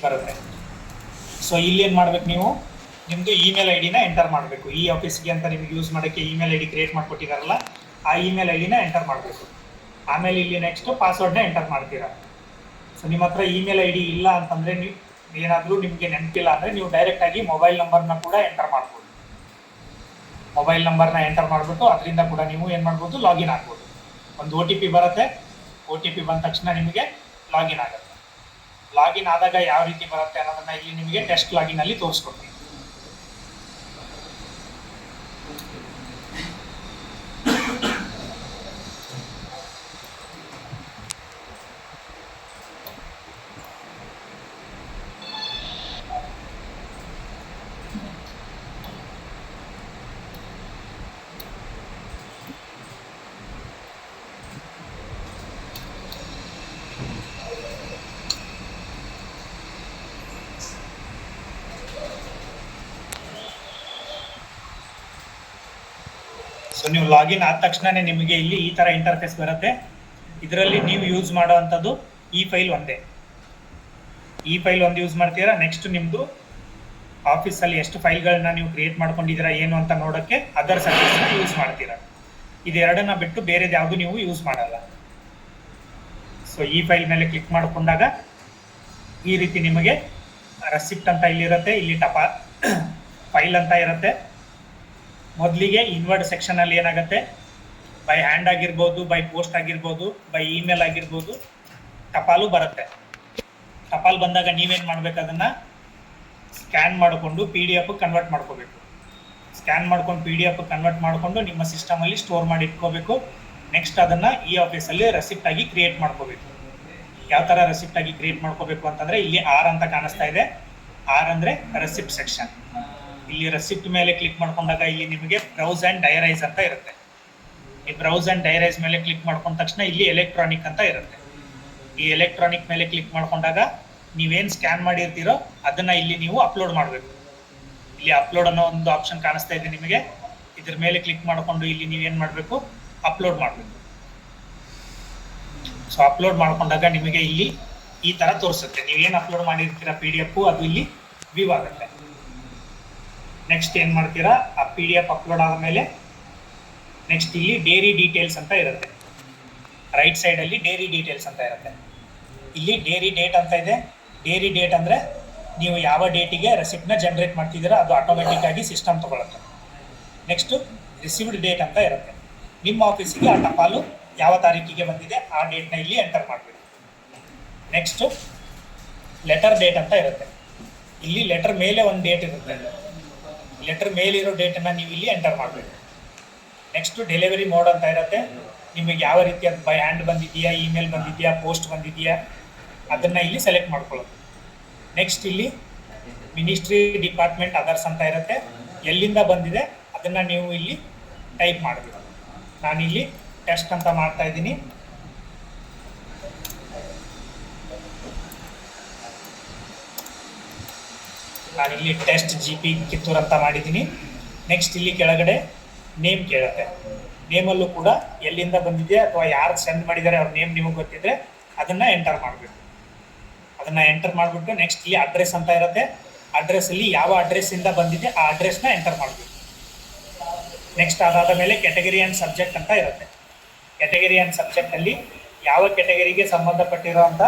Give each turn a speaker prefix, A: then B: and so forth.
A: ಬರುತ್ತೆ. ಸೊ ಇಲ್ಲಿ ಏನು ಮಾಡ್ಬೇಕು, ನೀವು ನಿಮ್ಮದು ಇಮೇಲ್ ಐ ಡಿನ ಎಂಟರ್ ಮಾಡಬೇಕು. ಈ ಆಫೀಸ್ಗೆ ಅಂತ ನಿಮ್ಗೆ ಯೂಸ್ ಮಾಡೋಕ್ಕೆ ಇಮೇಲ್ ಐ ಡಿ ಕ್ರಿಯೇಟ್ ಮಾಡಿಕೊಟ್ಟಿದ್ದಾರಲ್ಲ, ಆ ಇಮೇಲ್ ಐ ಡಿನ ಎಂಟರ್ ಮಾಡಬೇಕು. ಆಮೇಲೆ ಇಲ್ಲಿ ನೆಕ್ಸ್ಟು ಪಾಸ್ವರ್ಡ್ನ ಎಂಟರ್ ಮಾಡ್ತೀರಾ. ಸೊ ನಿಮ್ಮ ಹತ್ರ ಇಮೇಲ್ ಐ ಡಿ ಇಲ್ಲ ಅಂತಂದರೆ, ನೀವು ಏನಾದರೂ ನಿಮಗೆ ನೆನಪಿಲ್ಲ ಅಂದರೆ ನೀವು ಡೈರೆಕ್ಟಾಗಿ ಮೊಬೈಲ್ ನಂಬರ್ನ ಕೂಡ ಎಂಟರ್ ಮಾಡ್ಬೋದು. ಮೊಬೈಲ್ ನಂಬರ್ನ ಎಂಟರ್ ಮಾಡಿಬಿಟ್ಟು ಅದರಿಂದ ಕೂಡ ನೀವು ಏನು ಮಾಡ್ಬೋದು, ಲಾಗಿನ್ ಆಗ್ಬೋದು. ಒಂದು ಒ ಟಿ ಪಿ ಬರುತ್ತೆ. ಒ ಟಿ ಪಿ ಬಂದ ತಕ್ಷಣ ನಿಮಗೆ ಲಾಗಿನ್ ಆಗುತ್ತೆ. ಲಾಗಿನ್ ಆದಾಗ ಯಾವ ರೀತಿ ಬರುತ್ತೆ ಅನ್ನೋದನ್ನ ಇಲ್ಲಿ ನಿಮಗೆ ಟೆಸ್ಟ್ ಲಾಗಿನ್ ಅಲ್ಲಿ ತೋರಿಸ್ಕೊಡ್ತೀನಿ. ಸೊ ನೀವು ಲಾಗಿನ್ ಆದ ತಕ್ಷಣನೇ ನಿಮಗೆ ಇಲ್ಲಿ ಈ ಥರ ಇಂಟರ್ಫೇಸ್ ಬರುತ್ತೆ. ಇದರಲ್ಲಿ ನೀವು ಯೂಸ್ ಮಾಡೋವಂಥದ್ದು ಈ ಫೈಲ್ ಒಂದೇ. ಈ ಫೈಲ್ ಒಂದು ಯೂಸ್ ಮಾಡ್ತೀರಾ. ನೆಕ್ಸ್ಟ್ ನಿಮ್ಮದು ಆಫೀಸಲ್ಲಿ ಎಷ್ಟು ಫೈಲ್ಗಳನ್ನ ನೀವು ಕ್ರಿಯೇಟ್ ಮಾಡ್ಕೊಂಡಿದ್ದೀರಾ ಏನು ಅಂತ ನೋಡೋಕ್ಕೆ ಅದರ್ ಸರ್ವಿಸ್ನ ಯೂಸ್ ಮಾಡ್ತೀರಾ. ಇದೆರಡನ್ನ ಬಿಟ್ಟು ಬೇರೆದು ಯಾವುದು ನೀವು ಯೂಸ್ ಮಾಡಲ್ಲ. ಸೊ ಈ ಫೈಲ್ ಮೇಲೆ ಕ್ಲಿಕ್ ಮಾಡಿಕೊಂಡಾಗ ಈ ರೀತಿ ನಿಮಗೆ ರೆಸಿಪ್ಟ್ ಅಂತ ಇಲ್ಲಿರುತ್ತೆ. ಇಲ್ಲಿ ಫೈಲ್ ಅಂತ ಇರುತ್ತೆ. ಮೊದಲಿಗೆ ಇನ್ವರ್ಡ್ ಸೆಕ್ಷನಲ್ಲಿ ಏನಾಗುತ್ತೆ, ಬೈ ಹ್ಯಾಂಡ್ ಆಗಿರ್ಬೋದು, ಬೈ ಪೋಸ್ಟ್ ಆಗಿರ್ಬೋದು, ಬೈ ಇಮೇಲ್ ಆಗಿರ್ಬೋದು, ಟಪಾಲು ಬರುತ್ತೆ. ಟಪಾಲ್ ಬಂದಾಗ ನೀವೇನು ಮಾಡಬೇಕು, ಅದನ್ನು ಸ್ಕ್ಯಾನ್ ಮಾಡಿಕೊಂಡು ಪಿ ಡಿ ಎಫ್ ಕನ್ವರ್ಟ್ ಮಾಡ್ಕೋಬೇಕು. ಸ್ಕ್ಯಾನ್ ಮಾಡ್ಕೊಂಡು ಪಿ ಡಿ ಎಫ್ ಕನ್ವರ್ಟ್ ಮಾಡಿಕೊಂಡು ನಿಮ್ಮ ಸಿಸ್ಟಮಲ್ಲಿ ಸ್ಟೋರ್ ಮಾಡಿ ಇಟ್ಕೋಬೇಕು. ನೆಕ್ಸ್ಟ್ ಅದನ್ನು ಈ ಆಫೀಸಲ್ಲಿ ರೆಸಿಪ್ಟ್ ಆಗಿ ಕ್ರಿಯೇಟ್ ಮಾಡ್ಕೋಬೇಕು. ಯಾವ ಥರ ರೆಸಿಪ್ಟ್ ಆಗಿ ಕ್ರಿಯೇಟ್ ಮಾಡ್ಕೋಬೇಕು ಅಂತಂದರೆ, ಇಲ್ಲಿ ಆರ್ ಅಂತ ಕಾಣಿಸ್ತಾ ಇದೆ. ಆರ್ ಅಂದರೆ ರೆಸಿಪ್ಟ್ ಸೆಕ್ಷನ್. ಇಲ್ಲಿ ರೆಸಿಪ್ಟ್ ಮೇಲೆ ಕ್ಲಿಕ್ ಮಾಡ್ಕೊಂಡಾಗ ಇಲ್ಲಿ ನಿಮಗೆ ಬ್ರೌಸ್ ಆ್ಯಂಡ್ ಡೈರೈಸ್ ಅಂತ ಇರುತ್ತೆ. ಈ ಬ್ರೌಸ್ ಆ್ಯಂಡ್ ಡೈರೈಸ್ ಮೇಲೆ ಕ್ಲಿಕ್ ಮಾಡ್ಕೊಂಡ ತಕ್ಷಣ ಇಲ್ಲಿ ಎಲೆಕ್ಟ್ರಾನಿಕ್ ಅಂತ ಇರುತ್ತೆ. ಈ ಎಲೆಕ್ಟ್ರಾನಿಕ್ ಮೇಲೆ ಕ್ಲಿಕ್ ಮಾಡ್ಕೊಂಡಾಗ ನೀವೇನು ಸ್ಕ್ಯಾನ್ ಮಾಡಿರ್ತೀರೋ ಅದನ್ನು ಇಲ್ಲಿ ನೀವು ಅಪ್ಲೋಡ್ ಮಾಡಬೇಕು. ಇಲ್ಲಿ ಅಪ್ಲೋಡ್ ಅನ್ನೋ ಒಂದು ಆಪ್ಷನ್ ಕಾಣಿಸ್ತಾ ಇದೆ ನಿಮಗೆ. ಇದ್ರ ಮೇಲೆ ಕ್ಲಿಕ್ ಮಾಡಿಕೊಂಡು ಇಲ್ಲಿ ನೀವೇನು ಮಾಡಬೇಕು, ಅಪ್ಲೋಡ್ ಮಾಡಬೇಕು. ಸೊ ಅಪ್ಲೋಡ್ ಮಾಡ್ಕೊಂಡಾಗ ನಿಮಗೆ ಇಲ್ಲಿ ಈ ಥರ ತೋರಿಸುತ್ತೆ. ನೀವೇನು ಅಪ್ಲೋಡ್ ಮಾಡಿರ್ತೀರ ಪಿ ಡಿ ಎಫ್ ಅದು ಇಲ್ಲಿ ವ್ಯೂ ಆಗುತ್ತೆ. ನೆಕ್ಸ್ಟ್ ಏನು ಮಾಡ್ತೀರಾ, ಆ ಪಿ ಡಿ ಎಫ್ ಅಪ್ಲೋಡ್ ಆದ ಮೇಲೆ ನೆಕ್ಸ್ಟ್ ಇಲ್ಲಿ ಡೇರಿ ಡೀಟೇಲ್ಸ್ ಅಂತ ಇರುತ್ತೆ. ರೈಟ್ ಸೈಡಲ್ಲಿ ಡೇರಿ ಡೀಟೇಲ್ಸ್ ಅಂತ ಇರುತ್ತೆ. ಇಲ್ಲಿ ಡೇರಿ ಡೇಟ್ ಅಂತ ಇದೆ. ಡೇರಿ ಡೇಟ್ ಅಂದರೆ ನೀವು ಯಾವ ಡೇಟಿಗೆ ರೆಸಿಪ್ಟ್ನ ಜನ್ರೇಟ್ ಮಾಡ್ತಿದ್ದೀರಾ ಅದು ಆಟೋಮೆಟಿಕ್ ಆಗಿ ಸಿಸ್ಟಮ್ ತೊಗೊಳುತ್ತೆ. ನೆಕ್ಸ್ಟು ರಿಸೀವ್ಡ್ ಡೇಟ್ ಅಂತ ಇರುತ್ತೆ. ನಿಮ್ಮ ಆಫೀಸಿಗೆ ಆ ಟಪಾಲು ಯಾವ ತಾರೀಕಿಗೆ ಬಂದಿದೆ ಆ ಡೇಟ್ನ ಇಲ್ಲಿ ಎಂಟರ್ ಮಾಡಬೇಕು. ನೆಕ್ಸ್ಟು ಲೆಟರ್ ಡೇಟ್ ಅಂತ ಇರುತ್ತೆ. ಇಲ್ಲಿ ಲೆಟರ್ ಮೇಲೆ ಒಂದು ಡೇಟ್ ಇರುತ್ತೆ. ಲೆಟರ್ ಮೇಲಿರೋ ಡೇಟನ್ನು ನೀವು ಇಲ್ಲಿ ಎಂಟರ್ ಮಾಡಬೇಕು. ನೆಕ್ಸ್ಟು ಡೆಲಿವರಿ ಮೋಡ್ ಅಂತ ಇರುತ್ತೆ. ನಿಮಗೆ ಯಾವ ರೀತಿ ಅದು ಬೈ ಹ್ಯಾಂಡ್ ಬಂದಿದೆಯಾ, ಇಮೇಲ್ ಬಂದಿದೆಯಾ, ಪೋಸ್ಟ್ ಬಂದಿದೆಯಾ ಅದನ್ನು ಇಲ್ಲಿ ಸೆಲೆಕ್ಟ್ ಮಾಡ್ಕೊಳ್ಳೋದು. ನೆಕ್ಸ್ಟ್ ಇಲ್ಲಿ ಮಿನಿಸ್ಟ್ರಿ, ಡಿಪಾರ್ಟ್ಮೆಂಟ್, ಅದರ್ಸ್ ಅಂತ ಇರುತ್ತೆ. ಎಲ್ಲಿಂದ ಬಂದಿದೆ ಅದನ್ನು ನೀವು ಇಲ್ಲಿ ಟೈಪ್ ಮಾಡಬೇಕು. ನಾನಿಲ್ಲಿ ಟೆಸ್ಟ್ ಅಂತ ಮಾಡ್ತಾ ಇದ್ದೀನಿ. ನಾನಿಲ್ಲಿ ಟೆಸ್ಟ್ GP ಕಿತ್ತೂರು ಅಂತ ಮಾಡಿದ್ದೀನಿ. ನೆಕ್ಸ್ಟ್ ಇಲ್ಲಿ ಕೆಳಗಡೆ ನೇಮ್ ಕೇಳುತ್ತೆ. ನೇಮಲ್ಲೂ ಕೂಡ ಎಲ್ಲಿಂದ ಬಂದಿದೆ ಅಥವಾ ಯಾರು ಸೆಂಡ್ ಮಾಡಿದ್ದಾರೆ ಅವ್ರ ನೇಮ್ ನಿಮಗೆ ಗೊತ್ತಿದ್ರೆ ಅದನ್ನು ಎಂಟರ್ ಮಾಡಬೇಕು. ಅದನ್ನು ಎಂಟರ್ ಮಾಡಿಬಿಟ್ಟು ನೆಕ್ಸ್ಟ್ ಇಲ್ಲಿ ಅಡ್ರೆಸ್ ಅಂತ ಇರುತ್ತೆ. ಅಡ್ರೆಸ್ಸಲ್ಲಿ ಯಾವ ಅಡ್ರೆಸ್ಸಿಂದ ಬಂದಿದೆ ಆ ಅಡ್ರೆಸ್ನ ಎಂಟರ್ ಮಾಡಬೇಕು. ನೆಕ್ಸ್ಟ್ ಅದಾದ ಮೇಲೆ ಕ್ಯಾಟಗರಿ ಆ್ಯಂಡ್ ಸಬ್ಜೆಕ್ಟ್ ಅಂತ ಇರುತ್ತೆ. ಕ್ಯಾಟಗರಿ ಆ್ಯಂಡ್ ಸಬ್ಜೆಕ್ಟಲ್ಲಿ ಯಾವ ಕ್ಯಾಟಗರಿಗೆ ಸಂಬಂಧಪಟ್ಟಿರೋ ಅಂತ